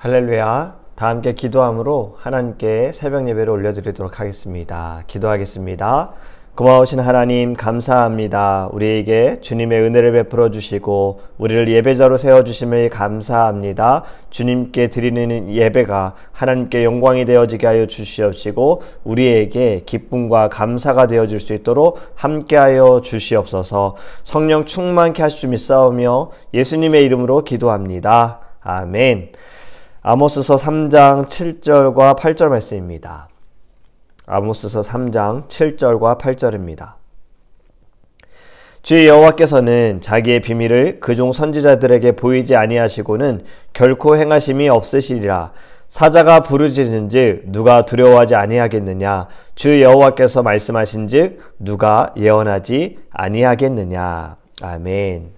할렐루야. 다 함께 기도함으로 하나님께 새벽 예배를 올려드리도록 하겠습니다. 기도하겠습니다. 고마우신 하나님 감사합니다. 우리에게 주님의 은혜를 베풀어 주시고 우리를 예배자로 세워주심을 감사합니다. 주님께 드리는 예배가 하나님께 영광이 되어지게 하여 주시옵시고 우리에게 기쁨과 감사가 되어질 수 있도록 함께하여 주시옵소서. 성령 충만케 하시주 믿사오며 예수님의 이름으로 기도합니다. 아멘. 아모스서 3장 7절과 8절 말씀입니다. 아모스서 3장 7절과 8절입니다. 주 여호와께서는 자기의 비밀을 그종 선지자들에게 보이지 아니하시고는 결코 행하심이 없으시리라. 사자가 부르짖은즉 누가 두려워하지 아니하겠느냐. 주 여호와께서 말씀하신즉 누가 예언하지 아니하겠느냐. 아멘.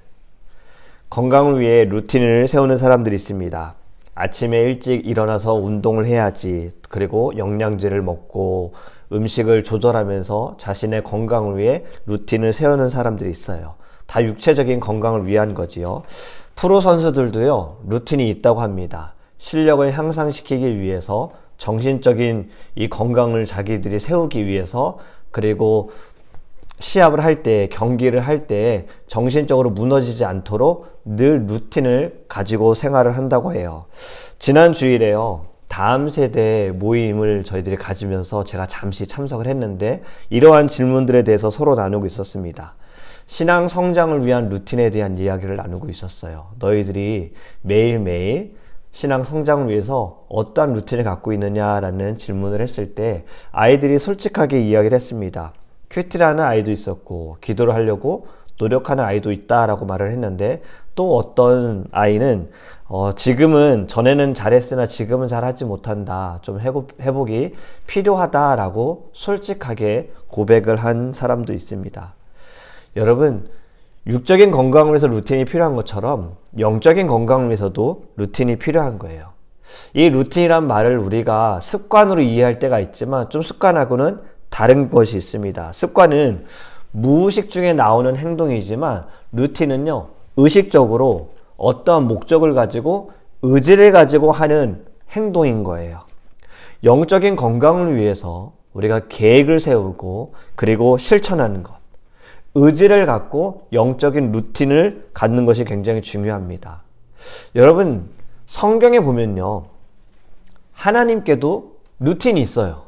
건강을 위해 루틴을 세우는 사람들이 있습니다. 아침에 일찍 일어나서 운동을 해야지. 그리고 영양제를 먹고 음식을 조절하면서 자신의 건강을 위해 루틴을 세우는 사람들이 있어요. 다 육체적인 건강을 위한 거지요. 프로 선수들도요, 루틴이 있다고 합니다. 실력을 향상시키기 위해서, 정신적인 이 건강을 자기들이 세우기 위해서, 그리고 시합을 할 때, 경기를 할 때 정신적으로 무너지지 않도록 늘 루틴을 가지고 생활을 한다고 해요. 지난 주일에요, 다음 세대 모임을 저희들이 가지면서 제가 잠시 참석을 했는데 이러한 질문들에 대해서 서로 나누고 있었습니다. 신앙 성장을 위한 루틴에 대한 이야기를 나누고 있었어요. 너희들이 매일매일 신앙 성장을 위해서 어떠한 루틴을 갖고 있느냐라는 질문을 했을 때 아이들이 솔직하게 이야기를 했습니다. 큐티라는 아이도 있었고 기도를 하려고 노력하는 아이도 있다라고 말을 했는데, 또 어떤 아이는 지금은 전에는 잘했으나 지금은 잘하지 못한다, 좀 회복이 필요하다라고 솔직하게 고백을 한 사람도 있습니다. 여러분, 육적인 건강을 위해서 루틴이 필요한 것처럼 영적인 건강을 위해서도 루틴이 필요한 거예요. 이 루틴이란 말을 우리가 습관으로 이해할 때가 있지만 좀 습관하고는 다른 것이 있습니다. 습관은 무의식 중에 나오는 행동이지만 루틴은요, 의식적으로 어떠한 목적을 가지고 의지를 가지고 하는 행동인 거예요. 영적인 건강을 위해서 우리가 계획을 세우고 그리고 실천하는 것, 의지를 갖고 영적인 루틴을 갖는 것이 굉장히 중요합니다. 여러분, 성경에 보면요, 하나님께도 루틴이 있어요.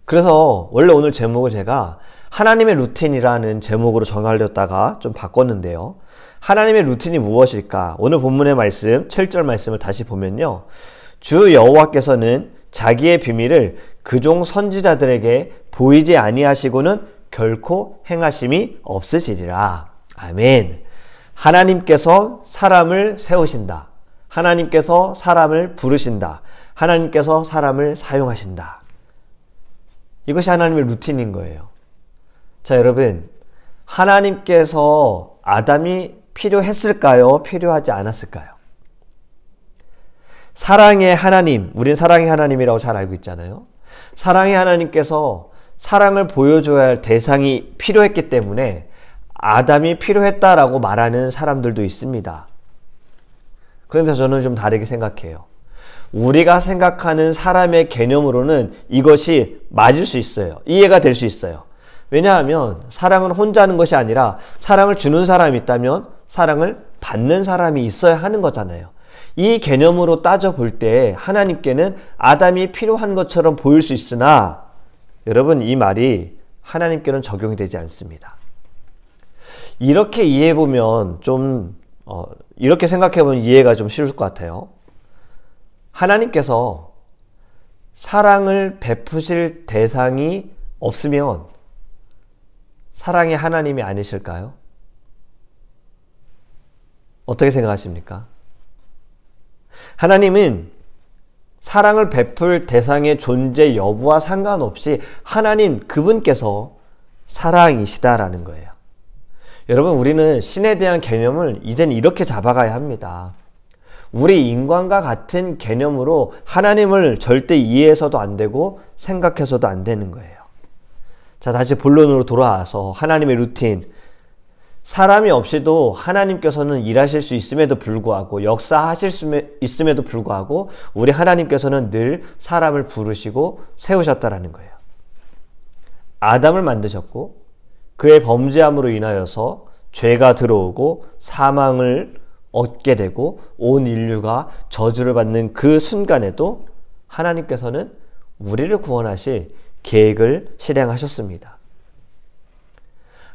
그래서 원래 오늘 제목을 제가 하나님의 루틴이라는 제목으로 정하려다가 좀 바꿨는데요. 하나님의 루틴이 무엇일까? 오늘 본문의 말씀 7절 말씀을 다시 보면요, 주 여호와께서는 자기의 비밀을 그종 선지자들에게 보이지 아니하시고는 결코 행하심이 없으시리라. 아멘. 하나님께서 사람을 세우신다. 하나님께서 사람을 부르신다. 하나님께서 사람을 사용하신다. 이것이 하나님의 루틴인 거예요. 자, 여러분, 하나님께서 아담이 필요했을까요? 필요하지 않았을까요? 사랑의 하나님, 우린 사랑의 하나님이라고 잘 알고 있잖아요. 사랑의 하나님께서 사랑을 보여줘야 할 대상이 필요했기 때문에 아담이 필요했다라고 말하는 사람들도 있습니다. 그런데 저는 좀 다르게 생각해요. 우리가 생각하는 사람의 개념으로는 이것이 맞을 수 있어요. 이해가 될 수 있어요. 왜냐하면 사랑은 혼자 하는 것이 아니라 사랑을 주는 사람이 있다면 사랑을 받는 사람이 있어야 하는 거잖아요. 이 개념으로 따져볼 때 하나님께는 아담이 필요한 것처럼 보일 수 있으나, 여러분, 이 말이 하나님께는 적용이 되지 않습니다. 이렇게 이해해보면 이렇게 생각해보면 이해가 좀 쉬울 것 같아요. 하나님께서 사랑을 베푸실 대상이 없으면 사랑의 하나님이 아니실까요? 어떻게 생각하십니까? 하나님은 사랑을 베풀 대상의 존재 여부와 상관없이 하나님 그분께서 사랑이시다라는 거예요. 여러분, 우리는 신에 대한 개념을 이젠 이렇게 잡아가야 합니다. 우리 인간과 같은 개념으로 하나님을 절대 이해해서도 안 되고 생각해서도 안 되는 거예요. 자, 다시 본론으로 돌아와서 하나님의 루틴. 사람이 없이도 하나님께서는 일하실 수 있음에도 불구하고 역사하실 수 있음에도 불구하고 우리 하나님께서는 늘 사람을 부르시고 세우셨다라는 거예요. 아담을 만드셨고 그의 범죄함으로 인하여서 죄가 들어오고 사망을 얻게 되고 온 인류가 저주를 받는 그 순간에도 하나님께서는 우리를 구원하실 계획을 실행하셨습니다.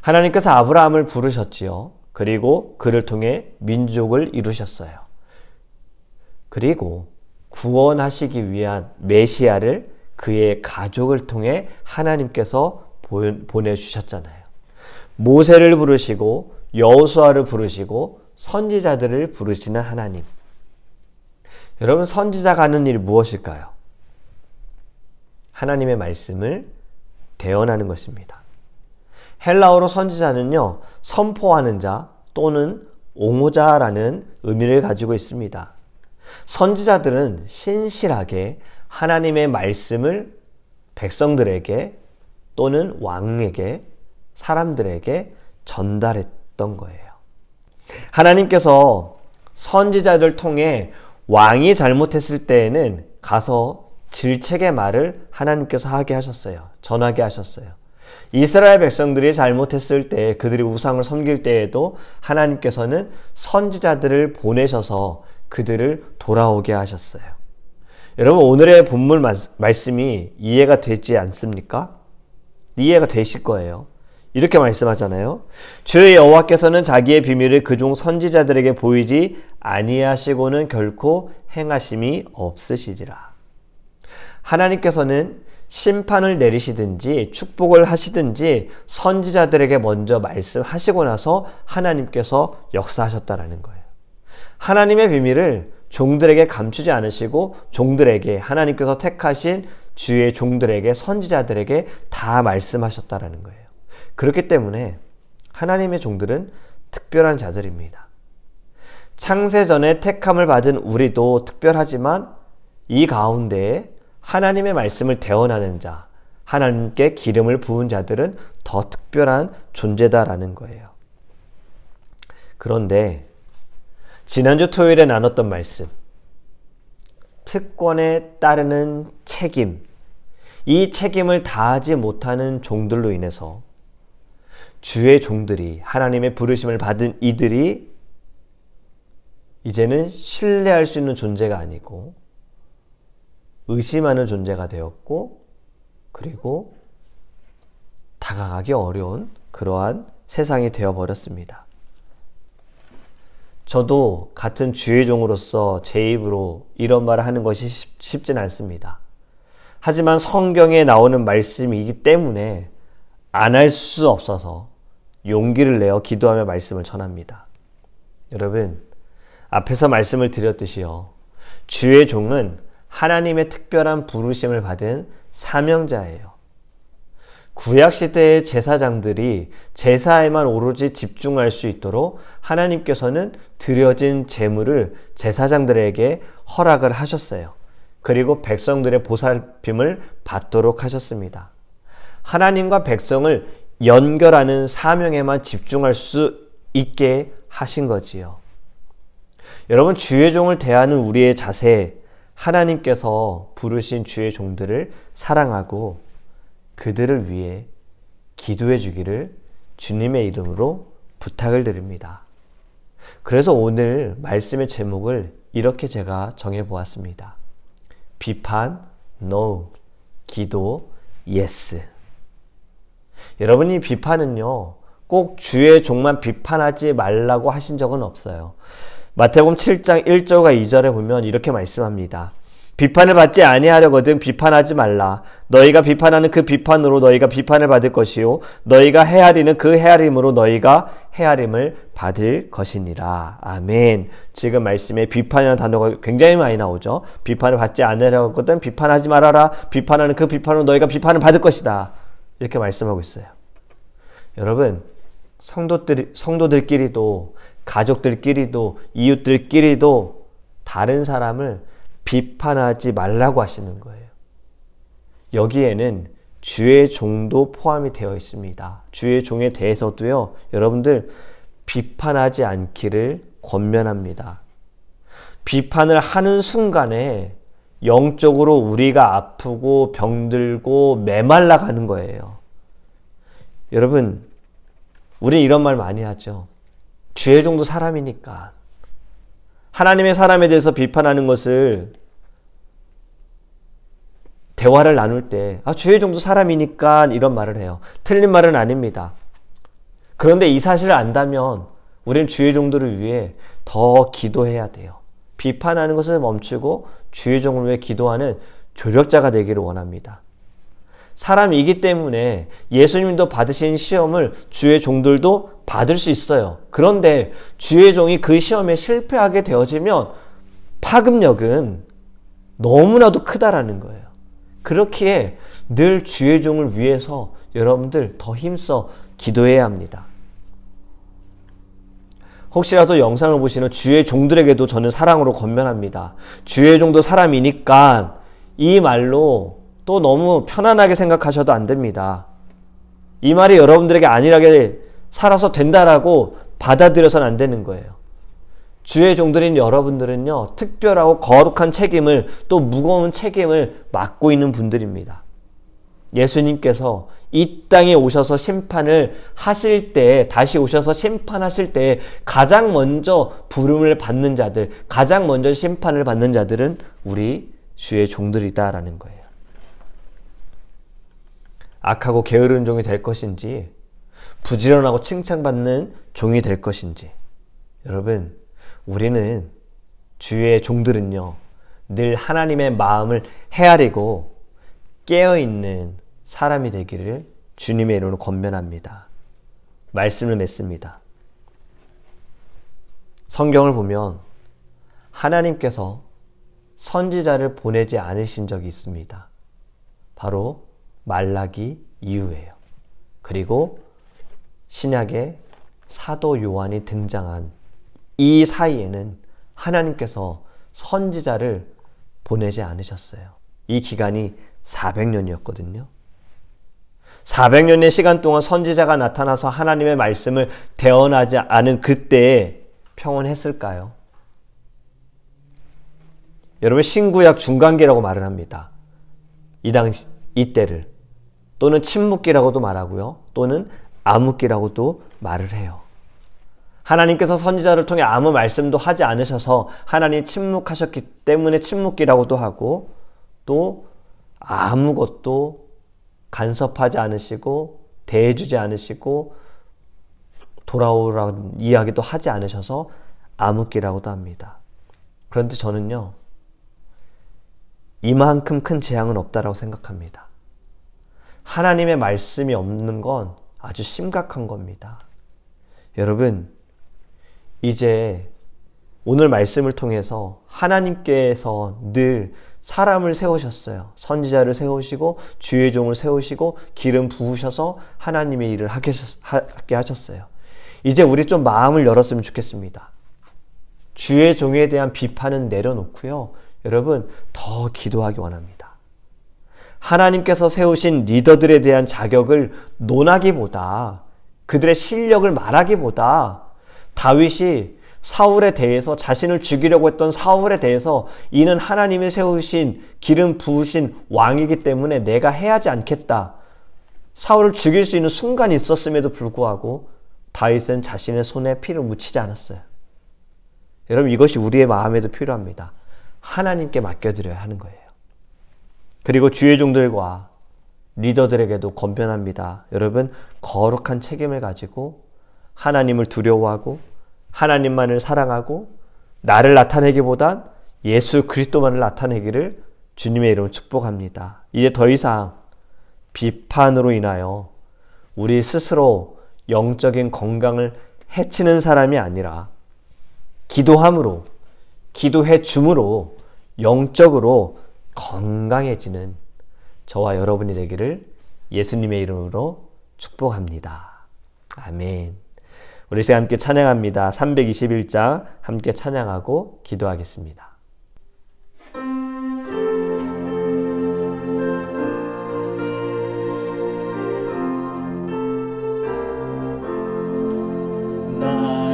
하나님께서 아브라함을 부르셨지요. 그리고 그를 통해 민족을 이루셨어요. 그리고 구원하시기 위한 메시아를 그의 가족을 통해 하나님께서 보내주셨잖아요. 모세를 부르시고 여호수아를 부르시고 선지자들을 부르시는 하나님. 여러분, 선지자가 하는 일이 무엇일까요? 하나님의 말씀을 대언하는 것입니다. 헬라어로 선지자는요, 선포하는 자 또는 옹호자라는 의미를 가지고 있습니다. 선지자들은 신실하게 하나님의 말씀을 백성들에게 또는 왕에게, 사람들에게 전달했던 거예요. 하나님께서 선지자들 통해 왕이 잘못했을 때에는 가서 질책의 말을 하나님께서 하게 하셨어요. 전하게 하셨어요. 이스라엘 백성들이 잘못했을 때, 그들이 우상을 섬길 때에도 하나님께서는 선지자들을 보내셔서 그들을 돌아오게 하셨어요. 여러분, 오늘의 본문 말씀이 이해가 되지 않습니까? 이해가 되실 거예요. 이렇게 말씀하잖아요. 주의 여호와께서는 자기의 비밀을 그종 선지자들에게 보이지 아니하시고는 결코 행하심이 없으시리라. 하나님께서는 심판을 내리시든지 축복을 하시든지 선지자들에게 먼저 말씀하시고 나서 하나님께서 역사하셨다라는 거예요. 하나님의 비밀을 종들에게 감추지 않으시고 종들에게, 하나님께서 택하신 주의 종들에게, 선지자들에게 다 말씀하셨다라는 거예요. 그렇기 때문에 하나님의 종들은 특별한 자들입니다. 창세전에 택함을 받은 우리도 특별하지만 이 가운데에 하나님의 말씀을 대언하는 자, 하나님께 기름을 부은 자들은 더 특별한 존재다라는 거예요. 그런데 지난주 토요일에 나눴던 말씀, 특권에 따르는 책임, 이 책임을 다하지 못하는 종들로 인해서 주의 종들이, 하나님의 부르심을 받은 이들이 이제는 신뢰할 수 있는 존재가 아니고 의심하는 존재가 되었고, 그리고 다가가기 어려운 그러한 세상이 되어버렸습니다. 저도 같은 주의 종으로서 제 입으로 이런 말을 하는 것이 쉽진 않습니다. 하지만 성경에 나오는 말씀이기 때문에 안 할 수 없어서 용기를 내어 기도하며 말씀을 전합니다. 여러분, 앞에서 말씀을 드렸듯이요, 주의 종은 하나님의 특별한 부르심을 받은 사명자예요. 구약시대의 제사장들이 제사에만 오로지 집중할 수 있도록 하나님께서는 드려진 제물을 제사장들에게 허락을 하셨어요. 그리고 백성들의 보살핌을 받도록 하셨습니다. 하나님과 백성을 연결하는 사명에만 집중할 수 있게 하신 거지요. 여러분, 주의 종을 대하는 우리의 자세, 하나님께서 부르신 주의 종들을 사랑하고 그들을 위해 기도해 주기를 주님의 이름으로 부탁을 드립니다. 그래서 오늘 말씀의 제목을 이렇게 제가 정해보았습니다. 비판, no. 기도, yes. 여러분, 이 비판은요, 꼭 주의 종만 비판하지 말라고 하신 적은 없어요. 마태복음 7장 1절과 2절에 보면 이렇게 말씀합니다. 비판을 받지 아니하려거든 비판하지 말라. 너희가 비판하는 그 비판으로 너희가 비판을 받을 것이요 너희가 헤아리는 그 헤아림으로 너희가 헤아림을 받을 것이니라. 아멘. 지금 말씀에 비판이라는 단어가 굉장히 많이 나오죠. 비판을 받지 않으려거든 비판하지 말아라. 비판하는 그 비판으로 너희가 비판을 받을 것이다. 이렇게 말씀하고 있어요. 여러분, 성도들끼리도, 가족들끼리도, 이웃들끼리도 다른 사람을 비판하지 말라고 하시는 거예요. 여기에는 주의 종도 포함이 되어 있습니다. 주의 종에 대해서도요, 여러분들 비판하지 않기를 권면합니다. 비판을 하는 순간에 영적으로 우리가 아프고 병들고 메말라 가는 거예요. 여러분, 우리 이런 말 많이 하죠. 주의 종도 사람이니까. 하나님의 사람에 대해서 비판하는 것을 대화를 나눌 때 주의 종도 사람이니까 이런 말을 해요. 틀린 말은 아닙니다. 그런데 이 사실을 안다면 우리는 주의 종들을 위해 더 기도해야 돼요. 비판하는 것을 멈추고 주의 종을 위해 기도하는 조력자가 되기를 원합니다. 사람이기 때문에 예수님도 받으신 시험을 주의 종들도 받을 수 있어요. 그런데 주의 종이 그 시험에 실패하게 되어지면 파급력은 너무나도 크다라는 거예요. 그렇기에 늘 주의 종을 위해서 여러분들 더 힘써 기도해야 합니다. 혹시라도 영상을 보시는 주의 종들에게도 저는 사랑으로 권면합니다. 주의 종도 사람이니까 이 말로 또 너무 편안하게 생각하셔도 안 됩니다. 이 말이 여러분들에게 안일하게 살아서 된다라고 받아들여서는 안 되는 거예요. 주의 종들인 여러분들은요, 특별하고 거룩한 책임을, 또 무거운 책임을 맡고 있는 분들입니다. 예수님께서 이 땅에 오셔서 심판을 하실 때, 다시 오셔서 심판하실 때 가장 먼저 부름을 받는 자들, 가장 먼저 심판을 받는 자들은 우리 주의 종들이다라는 거예요. 악하고 게으른 종이 될 것인지, 부지런하고 칭찬받는 종이 될 것인지, 여러분, 우리는 주의 종들은요, 늘 하나님의 마음을 헤아리고 깨어있는 사람이 되기를 주님의 이름으로 권면합니다. 말씀을 맺습니다. 성경을 보면 하나님께서 선지자를 보내지 않으신 적이 있습니다. 바로 말라기 이후에요. 그리고 신약에 사도 요한이 등장한 이 사이에는 하나님께서 선지자를 보내지 않으셨어요. 이 기간이 400년이었거든요. 400년의 시간 동안 선지자가 나타나서 하나님의 말씀을 대언하지 않은 그때에 평온했을까요? 여러분, 신구약 중간기라고 말을 합니다. 이때를. 또는 침묵기라고도 말하고요. 또는 암흑기라고도 말을 해요. 하나님께서 선지자를 통해 아무 말씀도 하지 않으셔서 하나님 침묵하셨기 때문에 침묵기라고도 하고, 또 아무것도 간섭하지 않으시고 대해주지 않으시고 돌아오라는 이야기도 하지 않으셔서 암흑기라고도 합니다. 그런데 저는요, 이만큼 큰 재앙은 없다라고 생각합니다. 하나님의 말씀이 없는 건 아주 심각한 겁니다. 여러분, 이제 오늘 말씀을 통해서 하나님께서 늘 사람을 세우셨어요. 선지자를 세우시고 주의 종을 세우시고 기름 부으셔서 하나님의 일을 하게 하셨어요. 이제 우리 좀 마음을 열었으면 좋겠습니다. 주의 종에 대한 비판은 내려놓고요, 여러분, 더 기도하기 원합니다. 하나님께서 세우신 리더들에 대한 자격을 논하기보다, 그들의 실력을 말하기보다, 다윗이 사울에 대해서, 자신을 죽이려고 했던 사울에 대해서 이는 하나님이 세우신 기름 부으신 왕이기 때문에 내가 해하지 않겠다, 사울을 죽일 수 있는 순간이 있었음에도 불구하고 다윗은 자신의 손에 피를 묻히지 않았어요. 여러분, 이것이 우리의 마음에도 필요합니다. 하나님께 맡겨드려야 하는 거예요. 그리고 주의 종들과 리더들에게도 권면합니다. 여러분, 거룩한 책임을 가지고 하나님을 두려워하고 하나님만을 사랑하고 나를 나타내기보단 예수 그리스도만을 나타내기를 주님의 이름으로 축복합니다. 이제 더 이상 비판으로 인하여 우리 스스로 영적인 건강을 해치는 사람이 아니라 기도함으로, 기도해 줌으로 영적으로 건강해지는 저와 여러분이 되기를 예수님의 이름으로 축복합니다. 아멘. 우리 시간 함께 찬양합니다. 321장 함께 찬양하고 기도하겠습니다. 나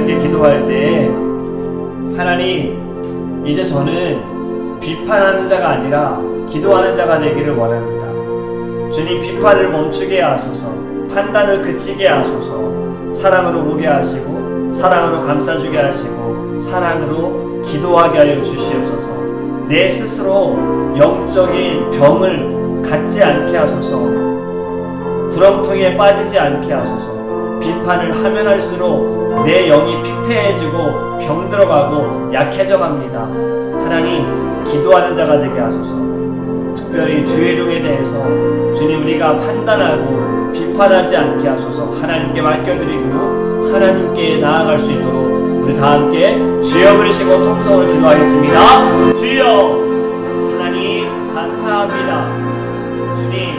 함께 기도할 때 하나님, 이제 저는 비판하는 자가 아니라 기도하는 자가 되기를 원합니다. 주님, 비판을 멈추게 하소서, 판단을 그치게 하소서, 사랑으로 보게 하시고 사랑으로 감싸주게 하시고 사랑으로 기도하게 하여 주시옵소서. 내 스스로 영적인 병을 갖지 않게 하소서. 구렁텅이에 빠지지 않게 하소서. 비판을 하면 할수록 내 영이 피폐해지고 병들어가고 약해져 갑니다. 하나님, 기도하는 자가 되게 하소서. 특별히 주의 종에 대해서 주님, 우리가 판단하고 비판하지 않게 하소서. 하나님께 맡겨드리고 하나님께 나아갈 수 있도록 우리 다 함께 주여 부르시고 통성으로 기도하겠습니다. 주여, 하나님 감사합니다. 주님,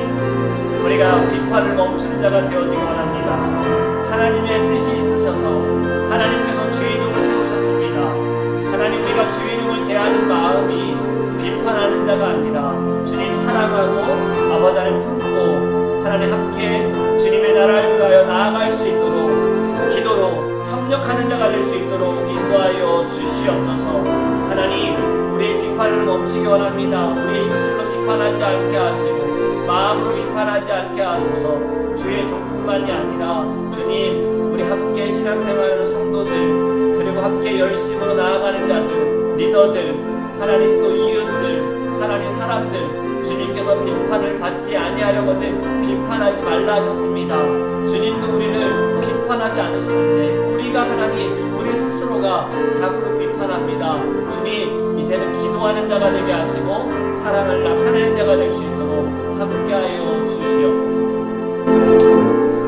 우리가 비판을 멈추는 자가 되어지기 원합니다. 하나님의 뜻이 있으셔서 하나님께서 주의 종을 세우셨습니다. 하나님, 우리가 주의 종을 대하는 마음이 비판하는 자가 아니라 주님 사랑하고 아버지 하나님 품고 하나님 함께 주님의 나라를 위하여 나아갈 수 있도록 기도로 협력하는 자가 될 수 있도록 인도하여 주시옵소서. 하나님, 우리의 비판을 멈추기 원합니다. 우리의 입술로 비판하지 않게 하시고 마음으로 비판하지 않게 하소서. 주의 종뿐만이 아니라 주님, 우리 함께 신앙생활하는 성도들, 그리고 함께 열심으로 나아가는 자들, 리더들, 하나님 또 이웃들, 하나님 사람들, 주님께서 비판을 받지 아니하려거든 비판하지 말라 하셨습니다. 주님도 우리를 비판하지 않으시는데 우리가 하나님, 우리 스스로가 자꾸 비판합니다. 주님, 이제는 기도하는 자가 되게 하시고 사랑을 나타내는 자가 될 수 있도록 함께하여 주시옵소서.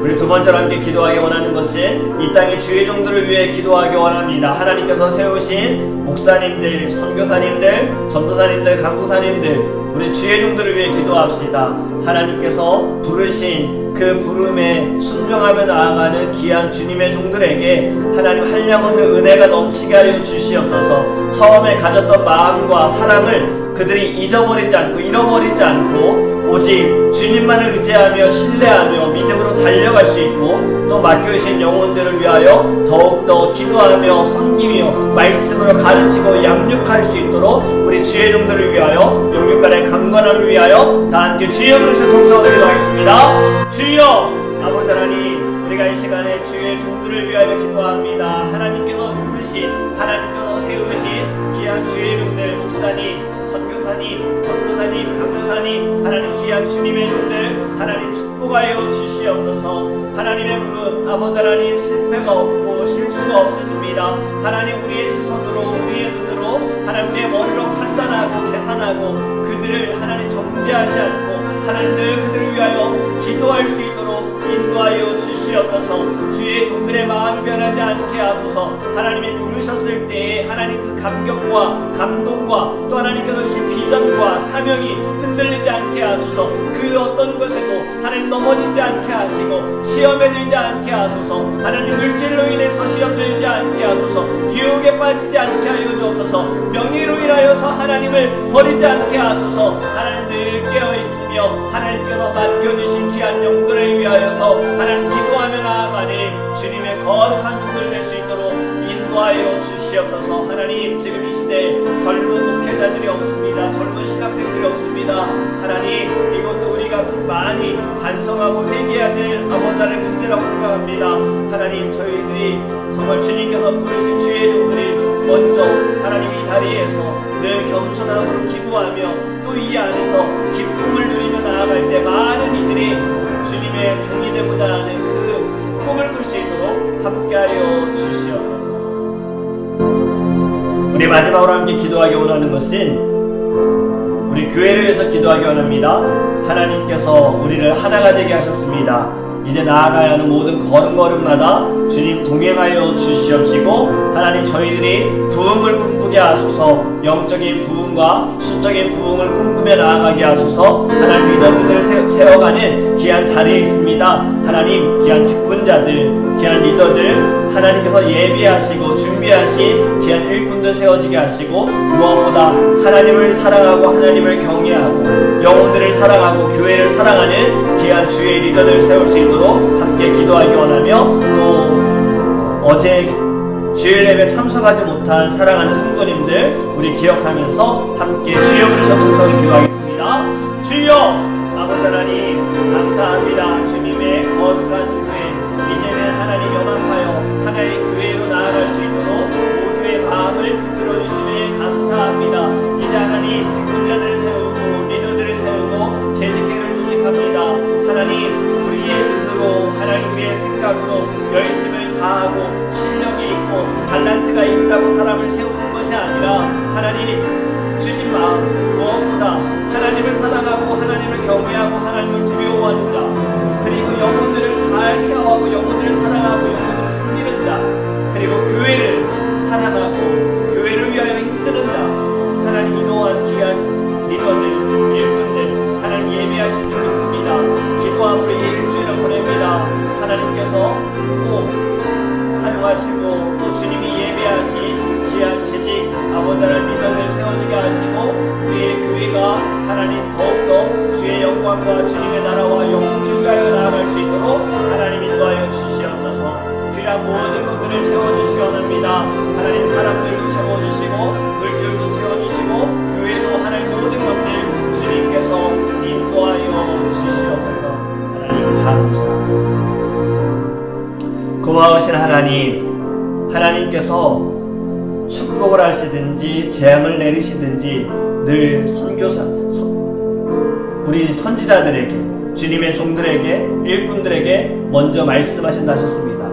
우리 두 번째로 함께 기도하기 원하는 것은 이 땅의 주의 종들을 위해 기도하기 원합니다. 하나님께서 세우신 목사님들, 선교사님들, 전도사님들, 강도사님들, 우리 주의 종들을 위해 기도합시다. 하나님께서 부르신 그 부름에 순종하며 나아가는 귀한 주님의 종들에게 하나님 한량없는 은혜가 넘치게 하여 주시옵소서. 처음에 가졌던 마음과 사랑을 그들이 잊어버리지 않고 잃어버리지 않고 오직 주님만을 의지하며 신뢰하며 믿음으로 달려갈 수 있고 또 맡겨주신 영혼들을 위하여 더욱더 기도하며 섬기며 말씀으로 가르치고 양육할 수 있도록 우리 주의 종들을 위하여 영육간의 강건함을 위하여 다 함께 주여 부르시는 통성으로 기도하겠습니다. 주여, 아버지 하나님, 우리가 이 시간에 주의 종들을 위하여 기도합니다. 하나님께서 부르신, 하나님께서 세우신 귀한 주의 종들, 목사님, 선교사님, 전도사님, 강도사님, 하나님 귀한 주님의 종들 하나님 축복하여 주시옵소서. 하나님의 부름, 아버지 하나님, 실패가 없고 실수가 없으십니다. 하나님, 우리의 시선으로, 우리의 눈으로, 하나님 우리의 머리로 판단하고 계산하고 그들을 하나님 정죄하지 않고 하나님 늘 그들을 위하여 기도할 수 있도록 인도하여 주시옵소서. 주의 종들의 마음이 변하지 않게 하소서. 하나님이 부르셨을 때에 하나님 그 감격과 감동과 또 하나님께서 주신 비전과 사명이 흔들리지 않게 하소서. 그 어떤 것에도 하나님 넘어지지 않게 하시고 시험에 들지 않게 하소서. 하나님 물질로 인해서 시험 들지 않게 하소서. 유혹에 빠지지 않게 하여 주옵소서. 명예로 인하여서 하나님을 버리지 않게 하소서. 하나님 늘 깨어있으며 하나님께서 맡겨주신 귀한 영들을 위하여서 하나님 기도하며 나아가는 주님의 거룩한 종들 될 수 있도록 인도하여 주시옵소서. 하나님, 지금 이 시대에 젊은 목회자들이 없습니다. 젊은 신학생들이 없습니다. 하나님, 이것도 우리가 참 많이 반성하고 회개해야 될 아버지의 문제라고 생각합니다. 하나님, 저희들이 정말 주님께서 부르신 주의 종들이 먼저 하나님 이 자리에서 늘 겸손함으로 기도하며 또 이 안에서 기쁨을 누리며 나아갈 때 많은 이들이 주님의 종이 되고자 하는 그 꿈을 꿀 수 있도록 함께하여 주시옵소서. 우리 마지막으로 함께 기도하기 원하는 것은 우리 교회를 위해서 기도하기 원합니다. 하나님께서 우리를 하나가 되게 하셨습니다. 이제 나아가야 하는 모든 걸음걸음마다 주님 동행하여 주시옵시고 하나님 저희들이 부흥을 꿈꾸게 하소서. 영적인 부흥과 수적인 부흥을 꿈꾸며 나아가게 하소서. 하나님 리더들을 세워가는 귀한 자리에 있습니다. 하나님 귀한 직분자들, 귀한 리더들 하나님께서 예비하시고 준비하신 귀한 일꾼들 세워지게 하시고 무엇보다 하나님을 사랑하고 하나님을 경외하고 영혼들을 사랑하고 교회를 사랑하는 귀한 주의 리더들을 세울 수 있도록 함께 기도하기 원하며 또 어제 주일 예배 참석하지 못한 사랑하는 성도님들 우리 기억하면서 함께 주여 그리스도 통성을 기도하겠습니다. 주여 아버지 하나님 감사합니다. 주님의 거룩한 교회 이제는 하나님 연합하여 하나의 교회로 나아갈 수 있도록 모두의 마음을 붙들어 주시길 감사합니다. 이제 하나님 직분자들을 세우고 리더들을 세우고 재직회를 조직합니다. 하나님 우리의 눈으로 하나님 우리의 생각으로 열심을 다하고 실력이 있고 달란트가 있다고 사람을 세우는 것이 아니라 하나님 주신 마음 무엇보다 하나님을 사랑하고 하나님을 경외하고 하나님을 두려워하는 자 그리고 영혼들을 잘 케어하고 영혼들을 사랑하고 영혼들을 섬기는 자 그리고 교회를 사랑하고 교회를 위하여 힘쓰는 자 하나님 이러한 귀한 리더들 일꾼들 하나님 예배하신 줄 믿습니다. 기도함으로 이 일주일을 보냅니다. 하나님께서 꼭 사용하시고 또 주님이 예배하신 귀한 재직 아버지 하나님 리더를 세워지게 하시고 우리의 교회가 하나님 더욱더 주의 영광과 주님의 나라와 영혼들을 위하여 나아갈 수 있도록 하나님 인도하여 주시옵소서. 필요한 모든 것들을 채워주시기 원합니다. 하나님 사람들도 채워주시고 물질도 채워주시고 교회도 하나님 모든 것들 주님께서 인도하여 주시옵소서. 하나님 감사합니다. 고마우신 하나님 하나님께서 축복을 하시든지 재앙을 내리시든지 늘 선교사 우리 선지자들에게 주님의 종들에게 일꾼들에게 먼저 말씀하신다 하셨습니다.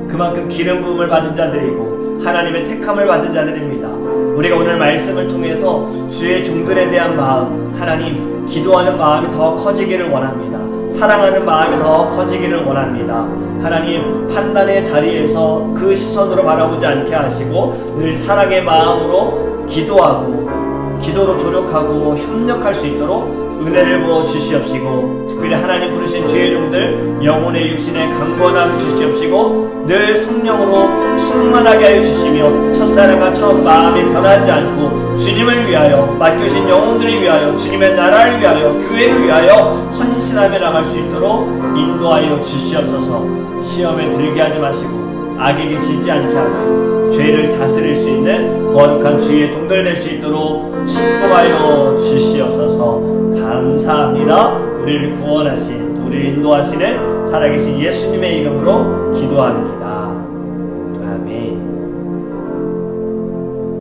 그만큼 기름 부음을 받은 자들이고 하나님의 택함을 받은 자들입니다. 우리가 오늘 말씀을 통해서 주의 종들에 대한 마음 하나님 기도하는 마음이 더 커지기를 원합니다. 사랑하는 마음이 더 커지기를 원합니다. 하나님 판단의 자리에서 그 시선으로 바라보지 않게 하시고 늘 사랑의 마음으로 기도하고 기도로 조력하고 협력할 수 있도록 은혜를 부어 주시옵시고 특별히 하나님 부르신 주의 종들 영혼의 육신의 강건함 주시옵시고 늘 성령으로 충만하게 하여 주시며 첫사랑과 첫 마음이 변하지 않고 주님을 위하여 맡겨진 영혼들을 위하여 주님의 나라를 위하여 교회를 위하여 헌신하며 나갈 수 있도록 인도하여 주시옵소서. 시험에 들게 하지 마시고 악에게 지지 않게 하시고 죄를 다스릴 수 있는 거룩한 주의 종들 될 수 있도록 축복하여 주시옵소서. 감사합니다. 우리를 구원하신 우리를 인도하시는 살아계신 예수님의 이름으로 기도합니다.